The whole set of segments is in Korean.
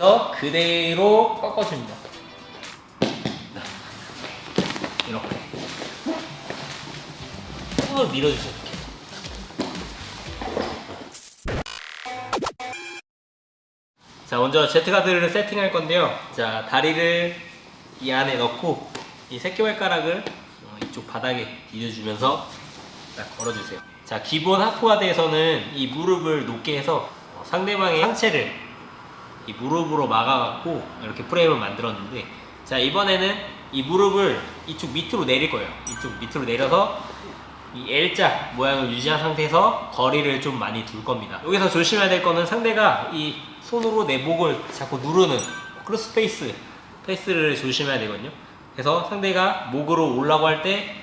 그래서 그대로 꺾어줍니다. 이렇게 손을 밀어주세요. 자, 먼저 Z가드를 세팅할 건데요. 자, 다리를 이 안에 넣고 이 새끼발가락을 이쪽 바닥에 디뎌주면서 딱 걸어주세요. 자, 기본 하프가드에서는 이 무릎을 높게 해서 상대방의 상체를 이 무릎으로 막아갖고 이렇게 프레임을 만들었는데, 자, 이번에는 이 무릎을 이쪽 밑으로 내릴 거예요. 이쪽 밑으로 내려서 이 L자 모양을 유지한 상태에서 거리를 좀 많이 둘 겁니다. 여기서 조심해야 될 거는 상대가 이 손으로 내 목을 자꾸 누르는 크로스 페이스를 조심해야 되거든요. 그래서 상대가 목으로 오려고 할 때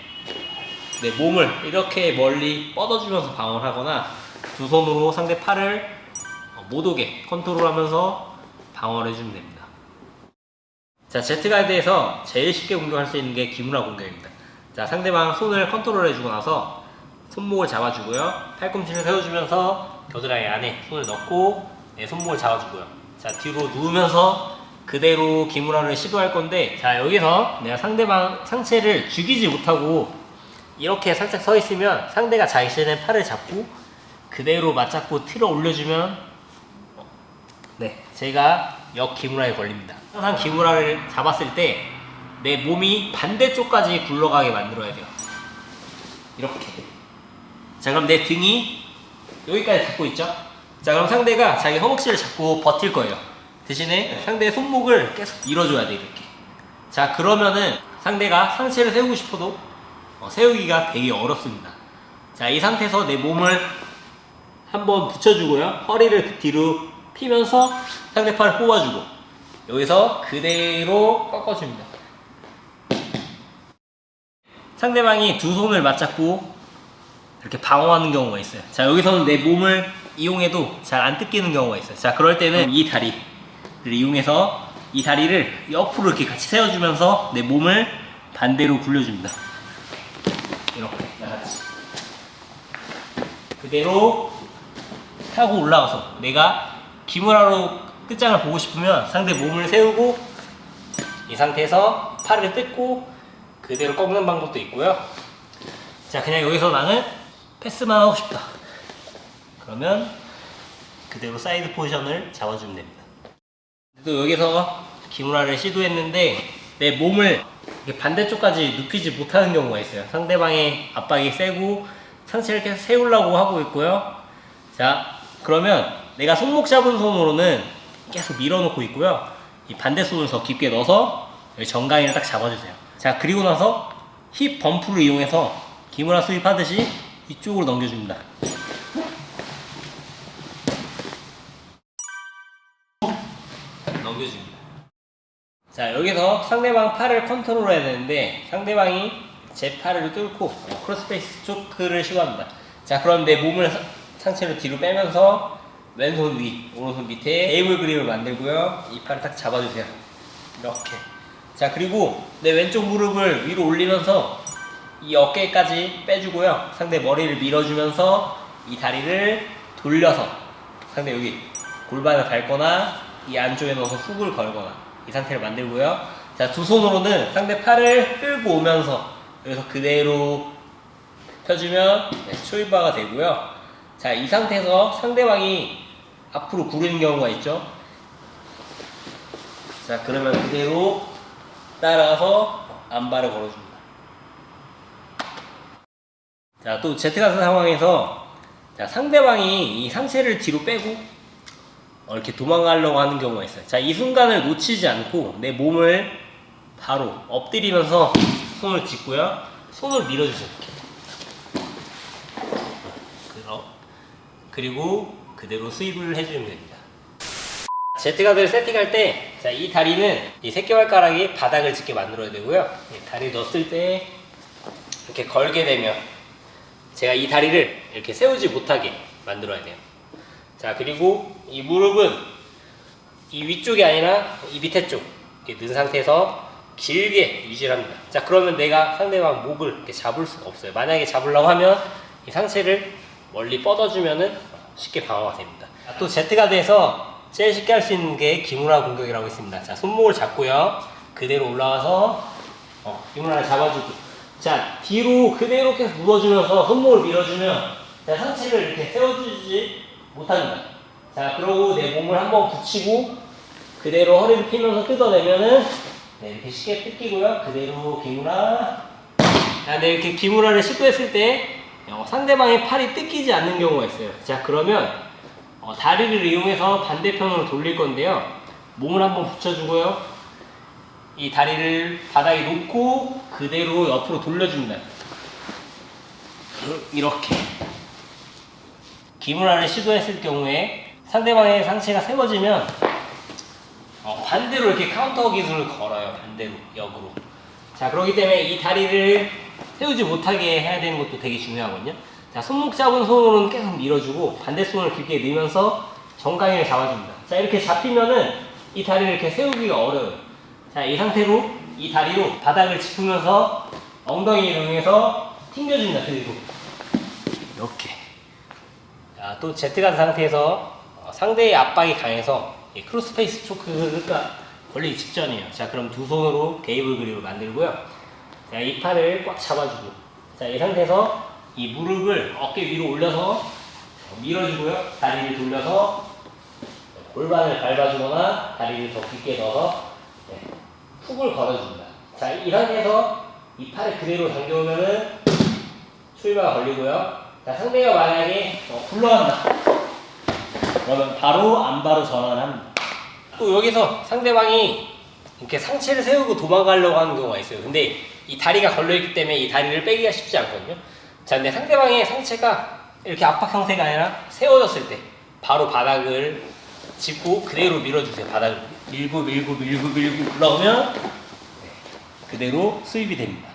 내 몸을 이렇게 멀리 뻗어주면서 방어를 하거나 두 손으로 상대 팔을 못 오게 컨트롤하면서 방어를 해주면 됩니다. 자, Z가드에서 제일 쉽게 공격할 수 있는 게 기무라 공격입니다. 자, 상대방 손을 컨트롤 해주고 나서 손목을 잡아주고요. 팔꿈치를 세워주면서 겨드랑이 안에 손을 넣고 손목을 잡아주고요. 자, 뒤로 누우면서 그대로 기무라를 시도할 건데, 자, 여기서 내가 상대방 상체를 죽이지 못하고 이렇게 살짝 서 있으면 상대가 자신의 팔을 잡고 그대로 맞잡고 틀어 올려주면 제가 역 기무라에 걸립니다. 항상 기무라를 잡았을 때 내 몸이 반대쪽까지 굴러가게 만들어야 돼요. 이렇게. 자, 그럼 내 등이 여기까지 닿고 있죠? 자, 그럼 상대가 자기 허벅지를 잡고 버틸 거예요. 대신에 상대의 손목을 계속 밀어줘야 돼, 이렇게. 자, 그러면은 상대가 상체를 세우고 싶어도 세우기가 되게 어렵습니다. 자, 이 상태에서 내 몸을 한번 붙여주고요. 허리를 뒤로 피면서 상대 팔을 뽑아주고 여기서 그대로 꺾어줍니다. 상대방이 두 손을 맞잡고 이렇게 방어하는 경우가 있어요. 자, 여기서는 내 몸을 이용해도 잘 안 뜯기는 경우가 있어요. 자, 그럴 때는 이 다리를 이용해서 이 다리를 옆으로 이렇게 같이 세워주면서 내 몸을 반대로 굴려줍니다. 이렇게 나같이 그대로 타고 올라가서 내가 기무라로 끝장을 보고 싶으면 상대 몸을 세우고 이 상태에서 팔을 뜯고 그대로 꺾는 방법도 있고요. 자, 그냥 여기서 나는 패스만 하고 싶다 그러면 그대로 사이드 포지션을 잡아주면 됩니다. 또 여기서 기무라를 시도했는데 내 몸을 반대쪽까지 눕히지 못하는 경우가 있어요. 상대방의 압박이 세고 상체를 계속 세우려고 하고 있고요. 자, 그러면 내가 손목 잡은 손으로는 계속 밀어놓고 있고요. 이 반대 손을 더 깊게 넣어서 여기 정강이를 딱 잡아주세요. 자, 그리고 나서 힙 범프를 이용해서 기무라 수입하듯이 이쪽으로 넘겨줍니다. 넘겨줍니다. 자, 여기서 상대방 팔을 컨트롤 해야 되는데 상대방이 제 팔을 뚫고 크로스페이스 초크를 시도합니다. 자, 그럼 내 몸을 상체를 뒤로 빼면서 왼손 위, 오른손 밑에 테이블 그립을 만들고요. 이 팔을 딱 잡아주세요. 이렇게. 자, 그리고 내 왼쪽 무릎을 위로 올리면서 이 어깨까지 빼주고요. 상대 머리를 밀어주면서 이 다리를 돌려서 상대 여기 골반을 밟거나 이 안쪽에 넣어서 훅을 걸거나 이 상태를 만들고요. 자, 두 손으로는 상대 팔을 끌고 오면서 여기서 그대로 펴주면 초이바가 되고요. 자, 이 상태에서 상대방이 앞으로 구르는 경우가 있죠. 자, 그러면 그대로 따라가서 안발을 걸어줍니다. 자, 또 Z가드 상황에서 자, 상대방이 이 상체를 뒤로 빼고 이렇게 도망가려고 하는 경우가 있어요. 자, 이 순간을 놓치지 않고 내 몸을 바로 엎드리면서 손을 짚고요. 손을 밀어주세요. 그리고 그대로 스윕을 해주면 됩니다. Z가드를 세팅할 때, 자, 이 다리는 이 새끼발가락이 바닥을 짚게 만들어야 되고요. 다리 넣었을 때 이렇게 걸게 되면 제가 이 다리를 이렇게 세우지 못하게 만들어야 돼요. 자, 그리고 이 무릎은 이 위쪽이 아니라 이 밑에 쪽 이렇게 는 상태에서 길게 유지를 합니다. 자, 그러면 내가 상대방 목을 이렇게 잡을 수가 없어요. 만약에 잡으려고 하면 이 상체를 멀리 뻗어주면은 쉽게 방어가 됩니다. 또 Z가드에서 제일 쉽게 할 수 있는 게 기무라 공격이라고 있습니다. 자, 손목을 잡고요. 그대로 올라와서 기무라를 잡아주고, 자, 뒤로 그대로 계속 누워주면서 손목을 밀어주면, 자, 상체를 이렇게 세워주지 못합니다. 자, 그러고 내 몸을 한번 붙이고 그대로 허리를 펴면서 뜯어내면은, 네, 이렇게 쉽게 뜯기고요. 그대로 기무라. 자, 네, 이렇게 기무라를 시도했을 때 상대방의 팔이 뜯기지 않는 경우가 있어요. 자, 그러면 다리를 이용해서 반대편으로 돌릴 건데요. 몸을 한번 붙여주고요. 이 다리를 바닥에 놓고 그대로 옆으로 돌려줍니다. 이렇게. 기무라를 시도했을 경우에 상대방의 상체가 세워지면 반대로 이렇게 카운터 기술을 걸어요. 반대로, 역으로. 자, 그렇기 때문에 이 다리를 세우지 못하게 해야 되는 것도 되게 중요하거든요. 자, 손목 잡은 손으로는 계속 밀어주고 반대 손을 깊게 넣으면서 정강이를 잡아줍니다. 자, 이렇게 잡히면은 이 다리를 이렇게 세우기가 어려워요. 자, 이 상태로 이 다리로 바닥을 짚으면서 엉덩이를 이용해서 튕겨줍니다. 그리고 이렇게. 자, 또 Z 같은 상태에서 상대의 압박이 강해서 크로스페이스 초크가 걸리기 직전이에요. 자, 그럼 두 손으로 게이블 그립을 만들고요. 자, 이 팔을 꽉 잡아주고, 자, 이 상태에서 이 무릎을 어깨 위로 올려서 밀어주고요. 다리를 돌려서 골반을 밟아주거나 다리를 더 깊게 넣어서 훅을 걸어줍니다. 자, 이 상태에서 이 팔을 그대로 당겨오면은 출마가 걸리고요. 자, 상대가 만약에 굴러간다. 그러면 바로 안바로 전환을 합니다. 또 여기서 상대방이 이렇게 상체를 세우고 도망가려고 하는 경우가 있어요. 근데 이 다리가 걸려있기 때문에 이 다리를 빼기가 쉽지 않거든요. 자, 근데 상대방의 상체가 이렇게 압박 형태가 아니라 세워졌을 때 바로 바닥을 짚고 그대로 밀어주세요. 바닥을 밀고 올라오면 그대로 수입이 됩니다.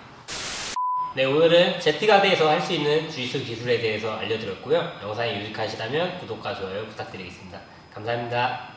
네, 오늘은 제트가드에서 할 수 있는 주짓수 기술에 대해서 알려드렸고요. 영상이 유익하시다면 구독과 좋아요 부탁드리겠습니다. 감사합니다.